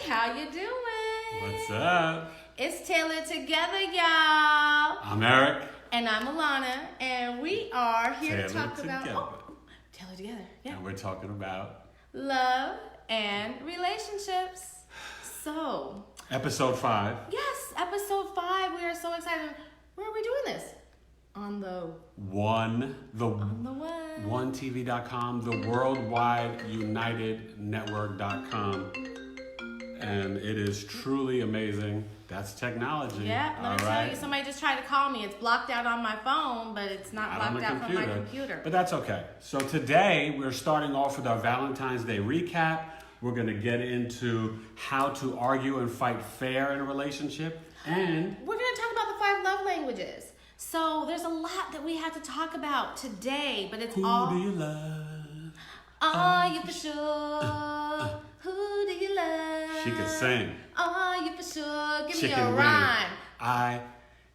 how you doing? What's up? It's Taylored Together, y'all. I'm Eric. And I'm Alana, and we are here to talk Taylored about Together. Taylored Together. Yeah. And we're talking about Love and relationships. So, episode 5. yes, episode 5. We are so excited. Where are we doing this? On the One, the one. WUNTV.com, the Worldwide United Network.com. And it is truly amazing. That's technology. Yeah, let me tell right? you, somebody just tried to call me. It's blocked out on my phone, but it's not blocked out from my computer. But that's okay. So today we're starting off with our Valentine's Day recap. We're going to get into how to argue and fight fair in a relationship. And we're going to talk about the 5 love languages. So there's a lot that we have to talk about today, but it's who all... do you love? Are you for sure? Who do you love? She could sing. Are you for sure? Give me Chicken a wing. rhyme. I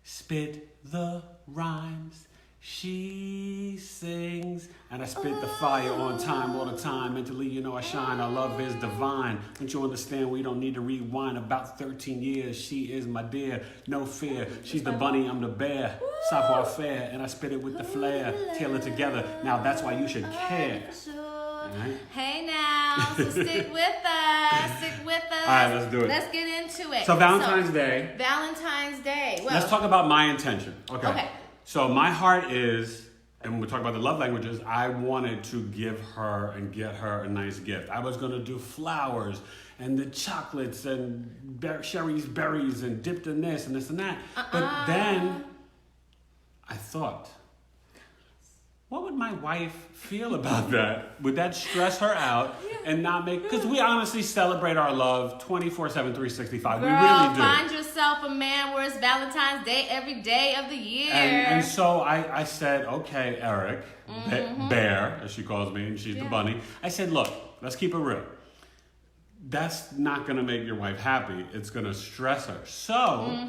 spit the rhymes. She sings. And I spit the fire on time all the time. Mentally, you know I shine. Our love is divine. Don't you understand? We don't need to rewind. About 13 years. She is my dear. No fear. She's the bunny. I'm the bear. Savoir faire. And I spit it with the flair. Taylored together. Now that's why you should care. Right. Hey now, so stick with us. Stick with us. All right, let's do it. Let's get into it. So Valentine's Day. Valentine's Day. Well, Let's talk about my intention. Okay. So my heart is, and when we talk about the love languages, I wanted to give her and get her a nice gift. I was going to do flowers and the chocolates and Sherry's berries and dipped in this and this and that. But then I thought, what would my wife feel about that? Would that stress her out and not make... Because we honestly celebrate our love 24/7, 365. Girl, we really do. Find yourself a man where it's Valentine's Day every day of the year. And so I said, okay, Eric, Bear, as she calls me, and she's the bunny. I said, look, let's keep it real. That's not going to make your wife happy. It's going to stress her. So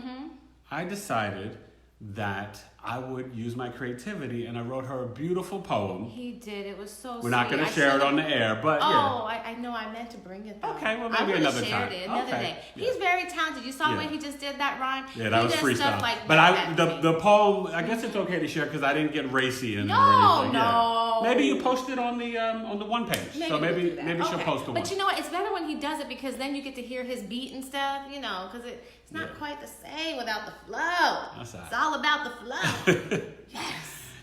I decided that I would use my creativity, and I wrote her a beautiful poem. He did. It was so sweet. We're not going to share it on the air, but I know. I meant to bring it, though. Okay, well, maybe another time. I would have shared it another day. Yeah. He's very talented. You saw when he just did that rhyme? Yeah, that was freestyle. Stuff like but the poem, I guess it's okay to share because I didn't get racy in it or anything. No. Maybe you post it on the one page. Maybe she'll post the one. But you know what? It's better when he does it because then you get to hear his beat and stuff, you know, because it's not quite the same without the flow. That's right. It's all about the flow. Yes.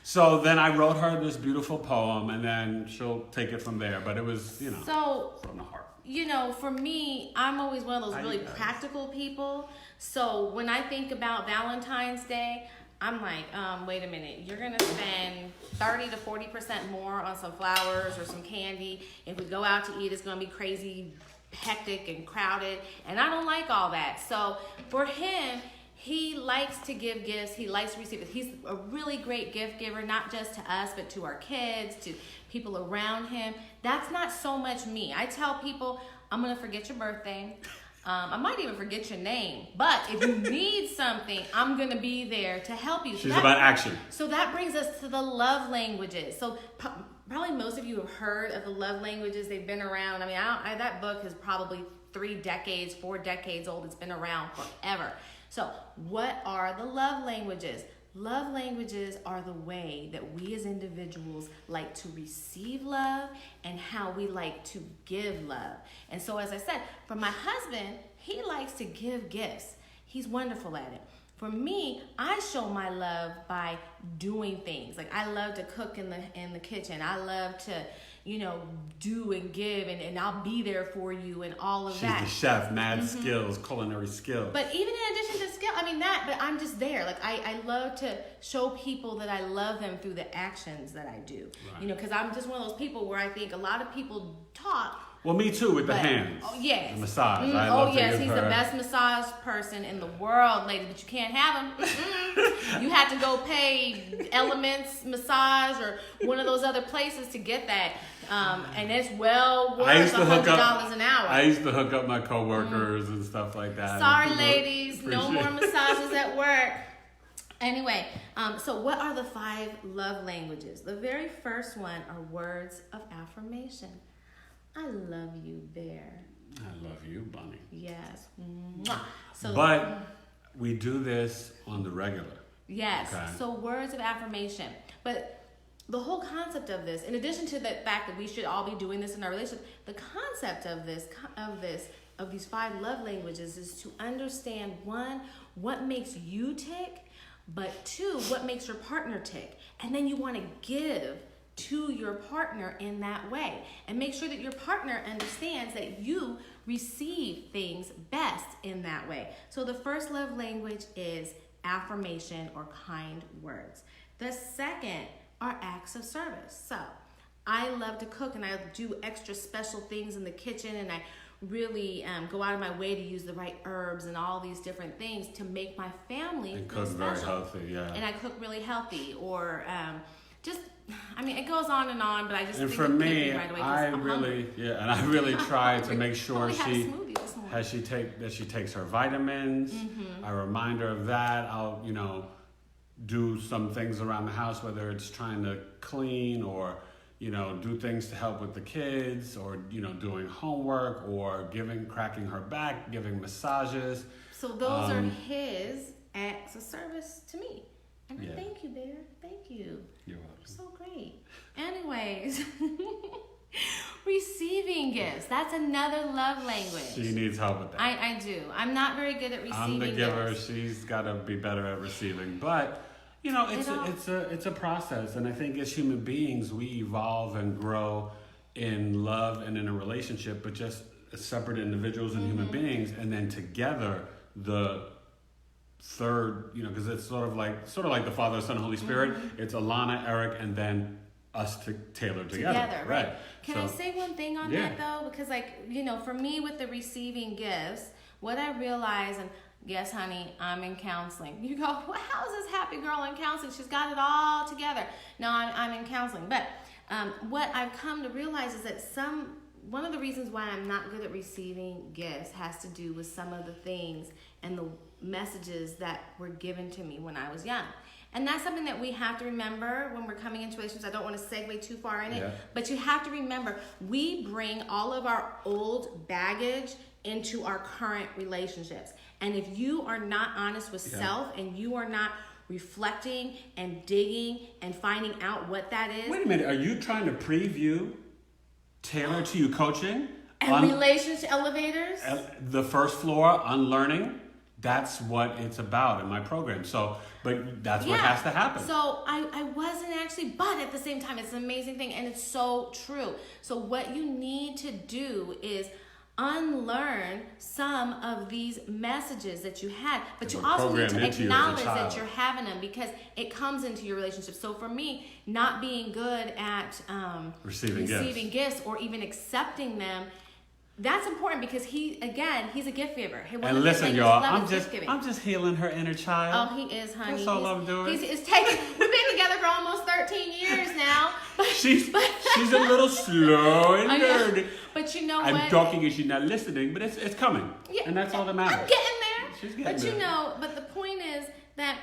So then I wrote her this beautiful poem, and then she'll take it from there. But it was, from the heart. You know, for me, I'm always one of those really practical people. So when I think about Valentine's Day, I'm like, wait a minute. You're going to spend 30 to 40% more on some flowers or some candy. If we go out to eat, it's going to be crazy, hectic, and crowded. And I don't like all that. So for him... he likes to give gifts. He likes to receive it. He's a really great gift giver, not just to us, but to our kids, to people around him. That's not so much me. I tell people, I'm going to forget your birthday. I might even forget your name. But if you need something, I'm going to be there to help you. She's about action. So that brings us to the love languages. So probably most of you have heard of the love languages. They've been around. I mean, that book is probably 4 decades old. It's been around forever. So what are the love languages? Love languages are the way that we as individuals like to receive love and how we like to give love. And so as I said, for my husband, he likes to give gifts. He's wonderful at it. For me, I show my love by doing things. Like I love to cook in the kitchen. I love to, do and give, and I'll be there for you and all of that. She's the chef, mad skills, culinary skills. But even in addition to skill, but I'm just there. Like I love to show people that I love them through the actions that I do. Right. Because I'm just one of those people where I think a lot of people talk. Well, me too, with the hands. Oh, yes. The massage. He's the best massage person in the world, lady, but you can't have him. You had to go pay Elements Massage or one of those other places to get that. And it's well worth $100 an hour. I used to hook up my coworkers and stuff like that. Sorry, ladies. No more massages at work. Anyway, so what are the 5 love languages? The very first one are words of affirmation. I love you, Bear. I love love you, Bunny. Yes. Mwah. So, But we do this on the regular. Yes. Okay. So words of affirmation. But the whole concept of this, in addition to the fact that we should all be doing this in our relationship, the concept of these 5 love languages is to understand, 1, what makes you tick, but 2, what makes your partner tick. And then you want to give to your partner in that way. And make sure that your partner understands that you receive things best in that way. So the first love language is affirmation or kind words. The second are acts of service. So I love to cook and I do extra special things in the kitchen, and I really go out of my way to use the right herbs and all these different things to make my family And feel cook very special. healthy, yeah. And I cook really healthy, or it goes on, but I just And think for of me, cooking right away 'cause I'm hungry. and I really try to make sure Probably had a smoothie this morning. that she takes her vitamins. I remind her of that. I'll, do some things around the house, whether it's trying to clean or, do things to help with the kids, or, doing homework, or cracking her back, giving massages. So those are his acts of service to me. And Yeah. thank you, Bear. Thank you. You're welcome. So great. Anyways, receiving gifts. That's another love language. She needs help with that. I do. I'm not very good at receiving I'm the giver. gifts. She's got to be better at receiving. But it's a process, and I think as human beings we evolve and grow in love and in a relationship, but just as separate individuals and human beings, and then together the third, because it's sort of like the Father, Son, and Holy Spirit. It's Alana, Eric, and then us tailored together. Right. Can I say one thing on Yeah. that though? Because for me with the receiving gifts, what I realize, and yes, honey, I'm in counseling. You go, well, how is this happy girl in counseling? She's got it all together. No, I'm in counseling. But what I've come to realize is that one of the reasons why I'm not good at receiving gifts has to do with some of the things and the messages that were given to me when I was young. And that's something that we have to remember when we're coming into relationships. I don't want to segue too far in it, Yeah. but you have to remember, we bring all of our old baggage into our current relationships. And if you are not honest with self, and you are not reflecting and digging and finding out what that is. Wait a minute, are you trying to preview Taylored to You coaching? And relationship elevators? The first floor, unlearning. That's what it's about in my program. But that's what has to happen. So I wasn't actually, but at the same time, it's an amazing thing, and it's so true. So what you need to do is unlearn some of these messages that you had, but you also need to acknowledge that you're having them, because it comes into your relationship. So for me, not being good at receiving gifts or even accepting them, that's important, because he's a gift giver. And listen, y'all, I'm just healing her inner child. Oh, he is, honey. That's all I'm doing. We've been together for almost 13 years now. She's a little slow and nerdy. But you know what? I'm talking and she's not listening, but it's coming. Yeah, and that's all that matters. I'm getting there. She's getting there. But the point is that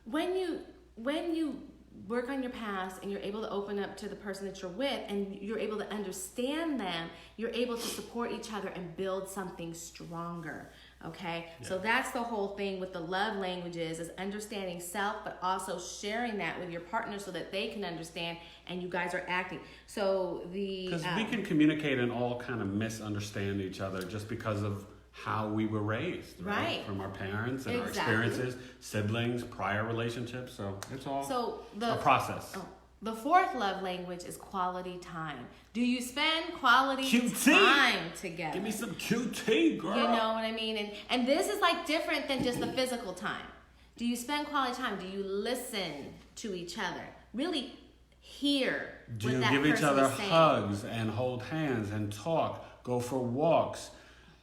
when you work on your past and you're able to open up to the person that you're with, and you're able to understand them, you're able to support each other and build something stronger. Okay? Yeah. So that's the whole thing with the love languages, is understanding self, but also sharing that with your partner so that they can understand and you guys are acting. So because we can communicate and all kind of misunderstand each other just because of how we were raised, right? From our parents and our experiences, siblings, prior relationships. So it's all a process. The fourth love language is quality time. Do you spend quality time together? Give me some QT, girl. You know what I mean? And this is like different than just the physical time. Do you spend quality time? Do you listen to each other? Really hear Do what you that give each person other is saying? hugs and hold hands and talk, go for walks?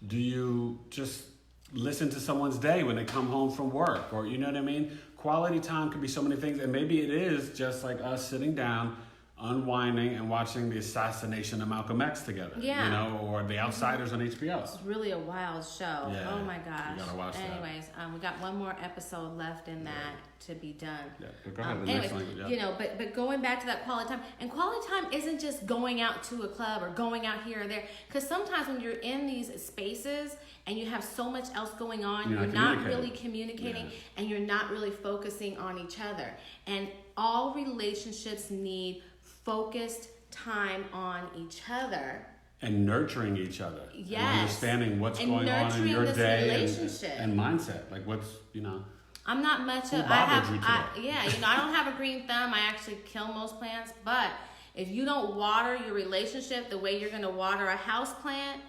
Do you just listen to someone's day when they come home from work? Or, you know what I mean? Quality time could be so many things. And maybe it is just like us sitting down, unwinding and watching the assassination of Malcolm X together. Yeah. You know, or The Outsiders on HBO. It's really a wild show. Yeah. Oh my gosh. You gotta watch that. Anyways, we got one more episode left in that to be done. Yeah, but go ahead. The next language. Yeah. You know, but going back to that quality time, and quality time isn't just going out to a club or going out here or there. Because sometimes when you're in these spaces and you have so much else going on, you're not really communicating, and you're not really focusing on each other. And all relationships need focused time on each other. And nurturing each other. Yes. And understanding what's And going on in your nurturing this day relationship. and mindset. Like what's, you know. I'm not much of, I don't have a green thumb. I actually kill most plants. But if you don't water your relationship the way you're going to water a house plant,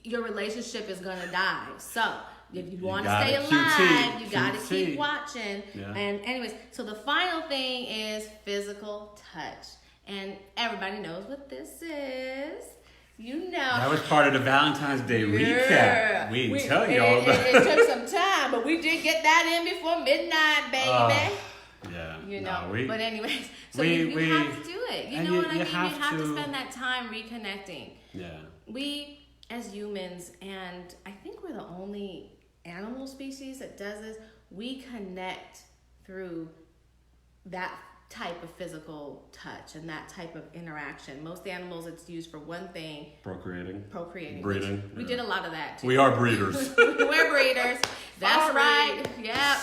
your relationship is going to die. So if you want to stay alive, you got to keep watching. Yeah. And anyways, so the final thing is physical touch. And everybody knows what this is. You know. That was part of the Valentine's Day recap. We didn't tell y'all about it. It took some time, but we did get that in before midnight, baby. Yeah. You know. No, but anyways, so you have to do it. You know what I mean? You have to spend that time reconnecting. Yeah. We, as humans, and I think we're the only animal species that does this, we connect through that type of physical touch and that type of interaction. Most animals, it's used for one thing: procreating, breeding. We did a lot of that too. We are breeders. We're breeders. That's right. Yep.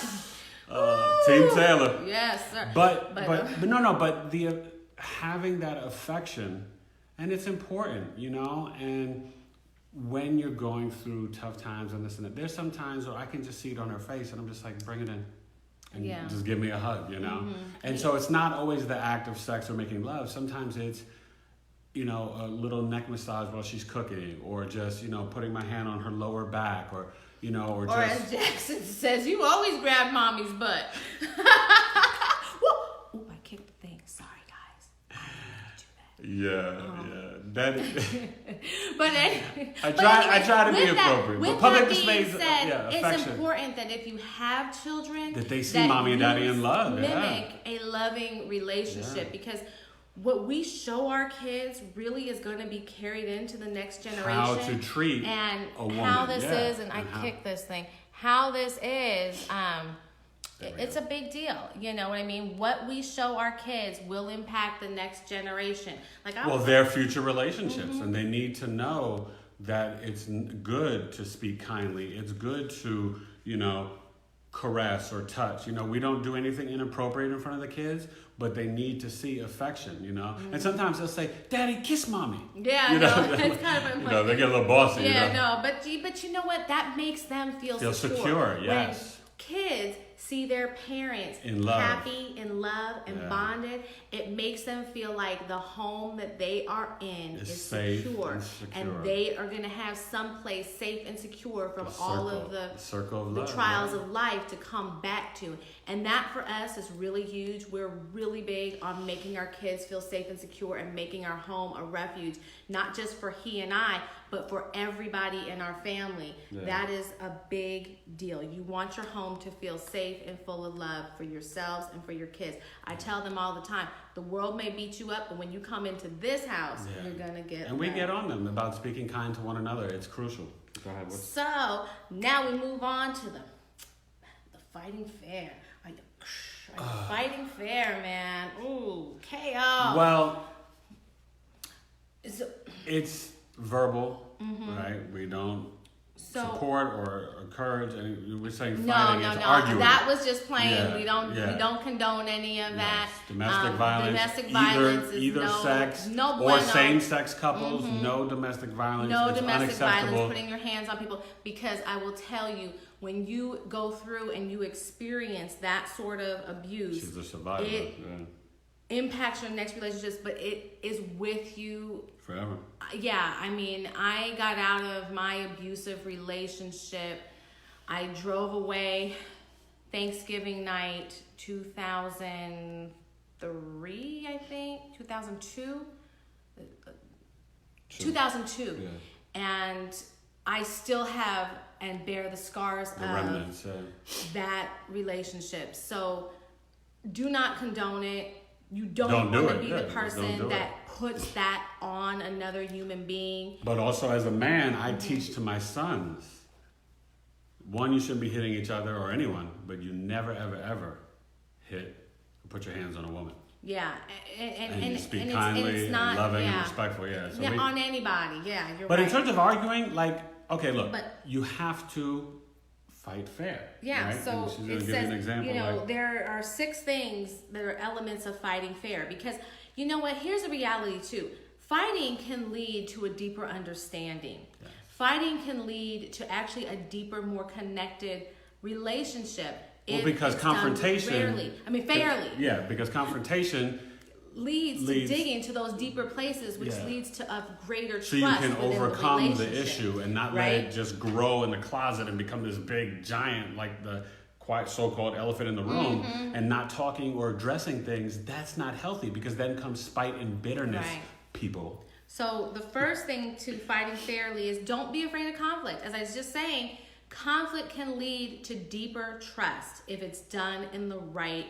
Team Taylor. Yes, sir. But the having that affection, and it's important, you know. And when you're going through tough times and this and that, there's some times where I can just see it on her face, and I'm just like, bring it in. And just give me a hug, you know? Mm-hmm. And so it's not always the act of sex or making love. Sometimes it's, you know, a little neck massage while she's cooking, or just, you know, putting my hand on her lower back, or, you know, or just... Or as Jackson says, you always grab mommy's butt. Ooh, I kicked the thing. Sorry, guys. Yeah. That but anyway, I try to be appropriate. But public displays, affection. It's important that if you have children, that they see mommy and daddy in love. Mimic a loving relationship, because what we show our kids really is going to be carried into the next generation. How to treat and a woman. How this is, and I kick this thing. How this is. It's a big deal, you know what I mean? What we show our kids will impact the next generation. Their future relationships, and they need to know that it's good to speak kindly. It's good to, you know, caress or touch. You know, we don't do anything inappropriate in front of the kids, but they need to see affection, you know. And sometimes they'll say, "Daddy, kiss mommy." Yeah, you know? It's kind of you know, they get a little bossy. Yeah, you know? But you know what? That makes them feel secure. Yes. When kids see their parents happy, in love, and bonded, it makes them feel like the home that they are in is secure. And they are going to have someplace safe and secure from all of the trials of life to come back to. And that for us is really huge. We're really big on making our kids feel safe and secure and making our home a refuge, not just for he and I, but for everybody in our family. That is a big deal. You want your home to feel safe and full of love for yourselves and for your kids. I tell them all the time, the world may beat you up, but when you come into this house, you're going to get And we get on them about speaking kind to one another. It's crucial. Go ahead. So, now we move on to the fighting fair. Are you fighting fair, man? Ooh, KO. Well, it's verbal, right? We don't support or encourage, and we're saying fighting. It's arguing. That was just playing. We don't condone any of that. Domestic violence. Domestic violence is either sex no or same-sex couples. No domestic violence. No it's domestic unacceptable. violence. Putting your hands on people, because I will tell you, when you go through and you experience that sort of abuse, she's a survivor. It impacts your next relationships, but it is with you forever. Yeah, I mean, I got out of my abusive relationship. I drove away Thanksgiving night 2003, I think, 2002. 2002. Yeah. And I still have and bear the scars of that relationship. So do not condone it. You don't Don't do want to it. be Yeah, the just don't person do it. that puts that on another human being. But also as a man, I teach to my sons. One, you shouldn't be hitting each other or anyone, but you never, ever, ever hit or put your hands on a woman. Yeah, And you speak and kindly, it's not, and loving, yeah. and respectful. Yeah. So Yeah, on anybody. Yeah, you're but right. in terms of arguing, like, okay, look, But- you have to fight fair. Yeah, right? so And she's gonna it give you says, an example, you know, like, there are 6 things that are elements of fighting fair. Because, you know what, here's the reality too. Fighting can lead to a deeper understanding. Yes. Fighting can lead to actually a deeper, more connected relationship. well, if because it's done confrontation. fairly. Yeah, because confrontation. Leads to digging to those deeper places, which Yeah. leads to a greater trust. So you can within overcome the the relationship, issue and not right? let it just grow in the closet and become this big giant like the quiet so-called elephant in the room, Mm-hmm. and not talking or addressing things. That's not healthy, because then comes spite and bitterness. Right. People. So the first thing to fighting fairly is don't be afraid of conflict. As I was just saying, conflict can lead to deeper trust if it's done in the right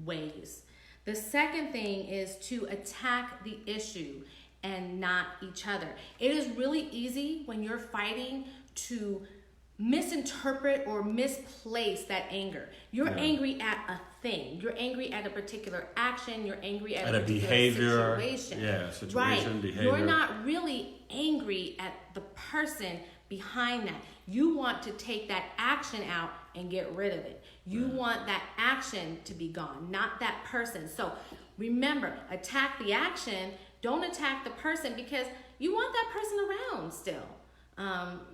ways. The second thing is to attack the issue and not each other. It is really easy when you're fighting to misinterpret or misplace that anger. You're angry at a thing. You're angry at a particular action. You're angry at a particular behavior. situation. Yeah, situation, right. behavior. You're not really angry at the person behind that. You want to take that action out and get rid of it. You want that action to be gone, not that person. So remember, attack the action. Don't attack the person, because you want that person around still.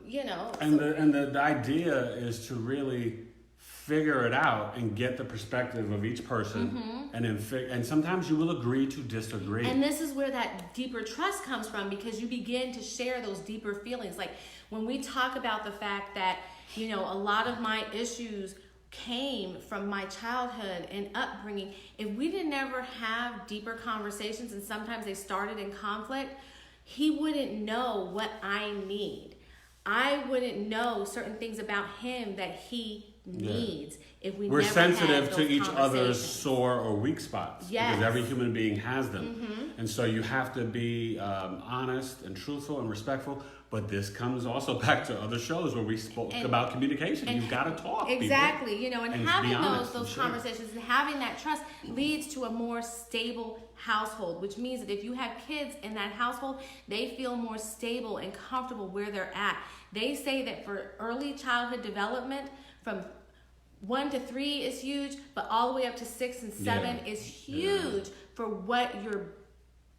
You know. And the idea is to really figure it out and get the perspective of each person, and then and sometimes you will agree to disagree. And this is where that deeper trust comes from, because you begin to share those deeper feelings. Like when we talk about the fact that, you know, a lot of my issues came from my childhood and upbringing. If we didn't ever have deeper conversations, and sometimes they started in conflict, he wouldn't know what I need. I wouldn't know certain things about him that he needs if We're never sensitive had to those each other's conversations. sore or weak spots, Yes. because every human being has them. And so you have to be honest and truthful and respectful. But this comes also back to other shows where we spoke about communication. You've got to talk. Exactly, people, you know, and be having honest those and share. conversations and having that trust leads to a more stable household, which means that if you have kids in that household, they feel more stable and comfortable where they're at. They say that for early childhood development, from 1 to 3 is huge, but all the way up to 6 and 7 is huge for what you're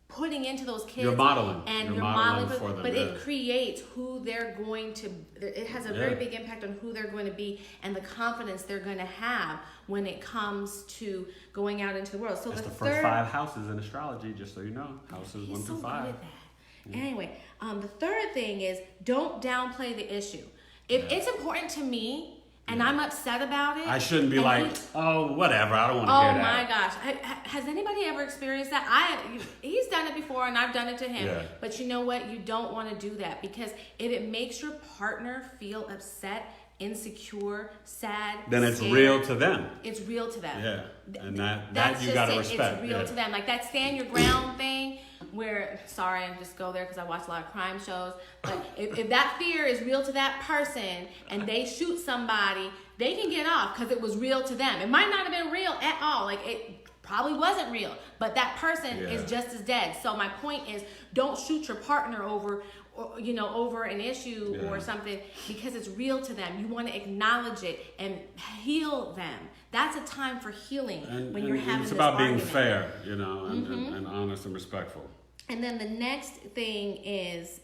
putting into those kids. You're modeling. And You're you're modeling modeling for them, but yeah. it creates who they're going to, it has a very big impact on who they're going to be and the confidence they're going to have when it comes to going out into the world. So That's the third, first 5 houses in astrology, just so you know. Houses he's 1 so through 5. good at that. Anyway, the third thing is don't downplay the issue. If it's important to me and I'm upset about it, I shouldn't be and like, oh, whatever, I don't want to oh hear my that. gosh. Has anybody ever experienced that? He's done it before and I've done it to him. Yeah. But you know what? You don't want to do that, because if it makes your partner feel upset, insecure, sad, Then it's scared, real to them. It's real to them. Yeah. And that That's you just got to it. respect. It's real to them. Like that stand your ground thing where, sorry, I just go there because I watch a lot of crime shows. But if that fear is real to that person and they shoot somebody, they can get off because it was real to them. It might not have been real at all. Like it probably wasn't real, but that person is just as dead. So my point is, don't shoot your partner over, or, you know, over an issue or something because it's real to them. You want to acknowledge it and heal them. That's a time for healing when you're having it's this about argument. being fair, you know, and honest and respectful. And then the next thing is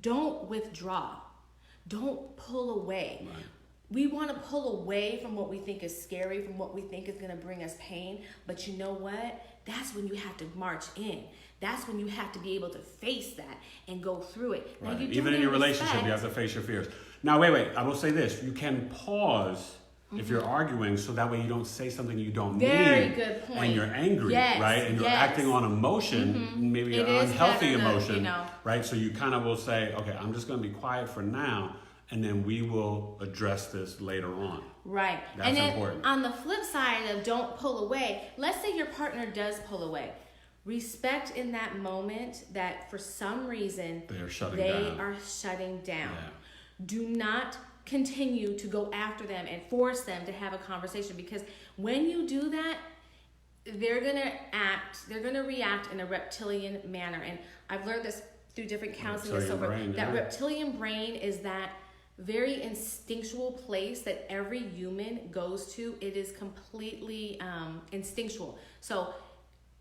don't withdraw. Don't pull away. Right. We want to pull away from what we think is scary, from what we think is going to bring us pain. But you know what? That's when you have to march in. That's when you have to be able to face that and go through it. Now, Right. you do Even it in your respect. relationship, you have to face your fears. Now, wait. I will say this. You can pause if you're arguing, so that way you don't say something you don't Very mean. good point. And you're angry, Yes, right? And you're yes. acting on emotion, maybe It an is unhealthy better to, emotion, you know. right? So you kind of will say, okay, I'm just going to be quiet for now, and then we will address this later on. Right. That's and then important. On the flip side of don't pull away, let's say your partner does pull away. Respect in that moment that for some reason They are shutting they down. are shutting down. Yeah. Do not continue to go after them and force them to have a conversation, because when you do that, they're gonna react in a reptilian manner. And I've learned this through different counseling and so forth. Reptilian brain, That yeah. reptilian brain is that very instinctual place that every human goes to. It is completely instinctual. So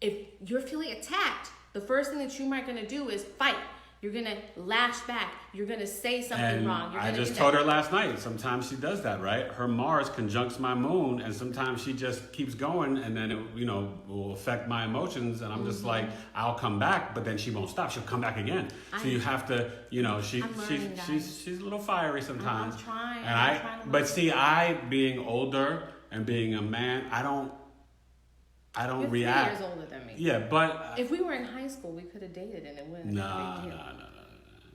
if you're feeling attacked, the first thing that you might gonna do is fight. You're gonna lash back. You're gonna say something And wrong. You're I gonna just do told that. her last night, sometimes she does that, right? Her Mars conjuncts my moon, and sometimes she just keeps going, and then it, will affect my emotions, and I'm just like, I'll come back, but then she won't stop. She'll come back again. So you have to, she's a little fiery sometimes. I'm trying. And I'm trying to but see, I being older and being a man, I don't You're react. 3 years older than me. Yeah, but If we were in high school, we could have dated and it wouldn't no. have been a big deal.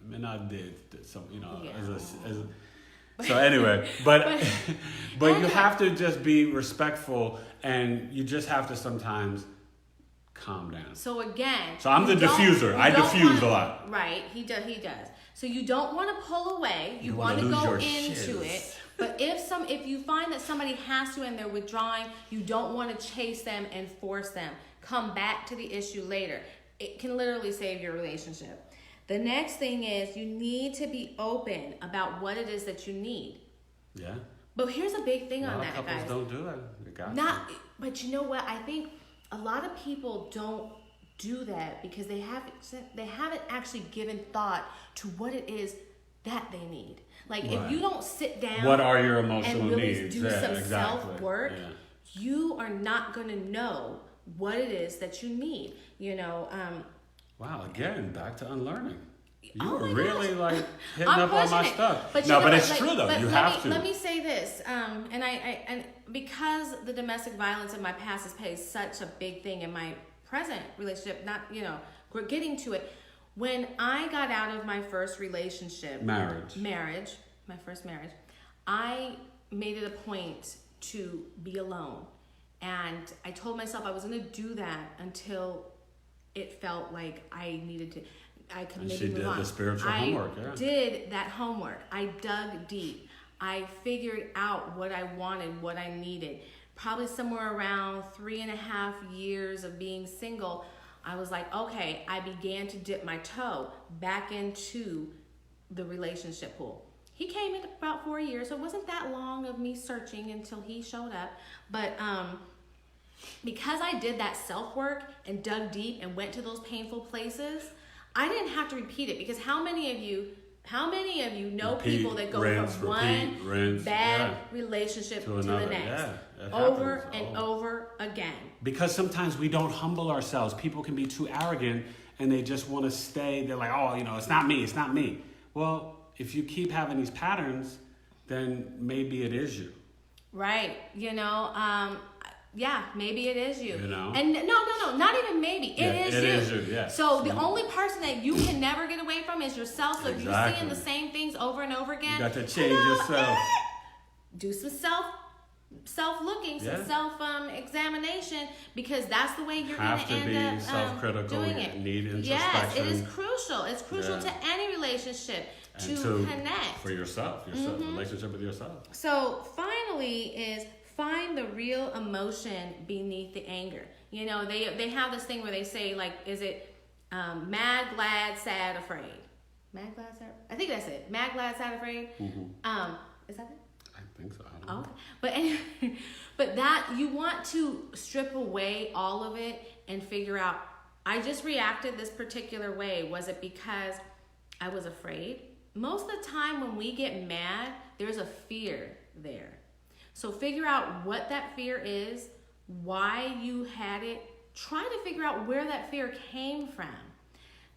I mean, I did some, Yeah. so anyway, but but you anyway. have to just be respectful, and you just have to sometimes calm down. So again, So I'm the diffuser. I diffuse a lot. Right, he does. So you don't want to pull away. You want wanna to lose go your into shiz. it. But if you find that somebody has to and they're withdrawing, you don't want to chase them and force them. Come back to the issue later. It can literally save your relationship. The next thing is you need to be open about what it is that you need. Yeah. But here's a big thing A on lot of that, couples guys. don't do that. They got to. But you know what? I think a lot of people don't do that because they haven't actually given thought to what it is that they need. Like Right. if you don't sit down, What are your emotional and really needs? do Yeah, some exactly. self-work, Yeah. you are not going to know what it is that you need. Wow, again, back to unlearning. You Oh were my really gosh. like hitting I'm up on my pushing it. stuff. But No, but it's like, true though. but You let have me, to. Let me say this, and because the domestic violence in my past has played such a big thing in my present relationship, we're getting to it. When I got out of my first relationship, my first marriage, I made it a point to be alone. And I told myself I was going to do that until it felt like I needed to. I could maybe move on. She did the spiritual homework, yeah. I did that homework. I dug deep. I figured out what I wanted, what I needed. Probably somewhere around 3.5 years of being single, I was like, okay, I began to dip my toe back into the relationship pool. He came in about 4 years, so it wasn't that long of me searching until he showed up. But because I did that self-work and dug deep and went to those painful places, I didn't have to repeat it, because how many of you know people that go from one bad relationship to the next, Yeah, it over happens. and over again? Because sometimes we don't humble ourselves. People can be too arrogant and they just want to stay. They're like, oh, it's not me. It's not me. Well, if you keep having these patterns, then maybe it is you. Right. Yeah, maybe it is you. And no, not even maybe. It is you. Yeah. So the only person that you can never get away from is yourself. So if you're Exactly. seeing the same things over and over again, You got to change yourself. do some self-looking, some Yeah. self-examination, because that's the way you're going Have to to end be up self-critical. doing You it. need introspection. Yes, it is crucial. It's crucial Yeah. to any relationship And to connect. For yourself, relationship with yourself. So finally is find the real emotion beneath the anger. They have this thing where they say, like, is it mad, glad, sad, afraid? Mad, glad, sad? I think that's it. Mad, glad, sad, afraid. Mm-hmm. Is that it? I think so. I don't know. Okay. But anyway, but that you want to strip away all of it and figure out, I just reacted this particular way. Was it because I was afraid? Most of the time when we get mad, there's a fear there. So figure out what that fear is, why you had it. Try to figure out where that fear came from.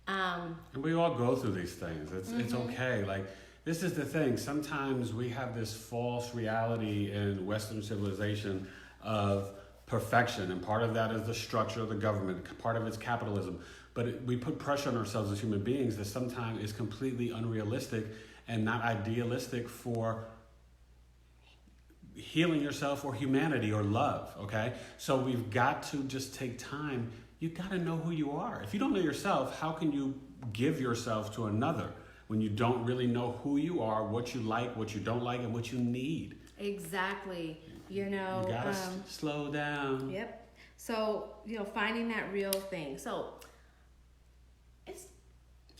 And we all go through these things. It's okay. Like, this is the thing. Sometimes we have this false reality in Western civilization of perfection. And part of that is the structure of the government. Part of it's capitalism. But we put pressure on ourselves as human beings that sometimes is completely unrealistic. and not idealistic for healing yourself or humanity or love, okay? So we've got to just take time. You got to know who you are. If you don't know yourself, how can you give yourself to another when you don't really know who you are, what you like, what you don't like, and what you need? Exactly. You know, you gotta slow down. Yep. So, you know, finding that real thing. So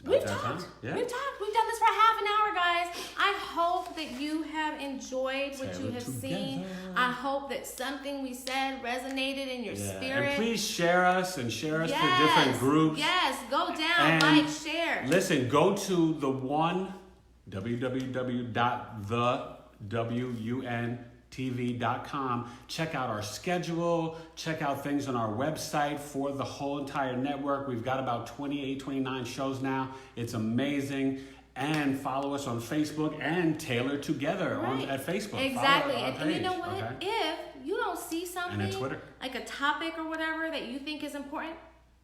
we've talked. Yeah. We've talked. We've done this for half an hour, guys. I hope that you have enjoyed what you have seen. I hope that something we said resonated in your spirit. And please share us to different groups. Yes, go down, and like, share. Listen, go to the Wun, www.WUNTV.com. Check out our schedule. Check out things on our website for the whole entire network. We've got about 28, 29 shows now. It's amazing. And follow us on Facebook and Taylored2 Gether at Facebook. Exactly. Follow our And page, you know what? okay? If you don't see something, And Twitter. like a topic or whatever that you think is important,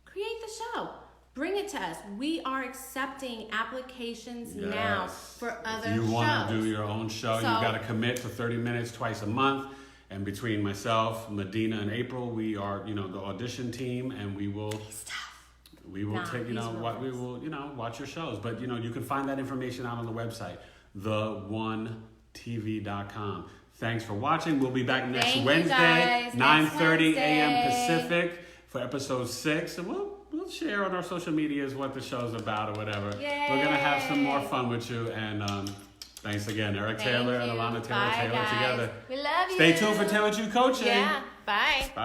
create the show. Bring it to us. We are accepting applications now for other shows. If you want to do your own show, you got to commit for 30 minutes twice a month. And between myself, Medina, and April, we are, the audition team, and we will watch your shows. But, you can find that information out on the website, WUNTV.com. Thanks for watching. We'll be back next Wednesday, 9:30 a.m. Pacific for episode 6. And we'll share on our social medias what the show's about or whatever. Yay. We're going to have some more fun with you. And thanks again, Eric Taylor and Alana Taylor, Taylored2 Gether. We love you. Stay tuned for Taylored2 Coaching. Yeah. Bye. Bye.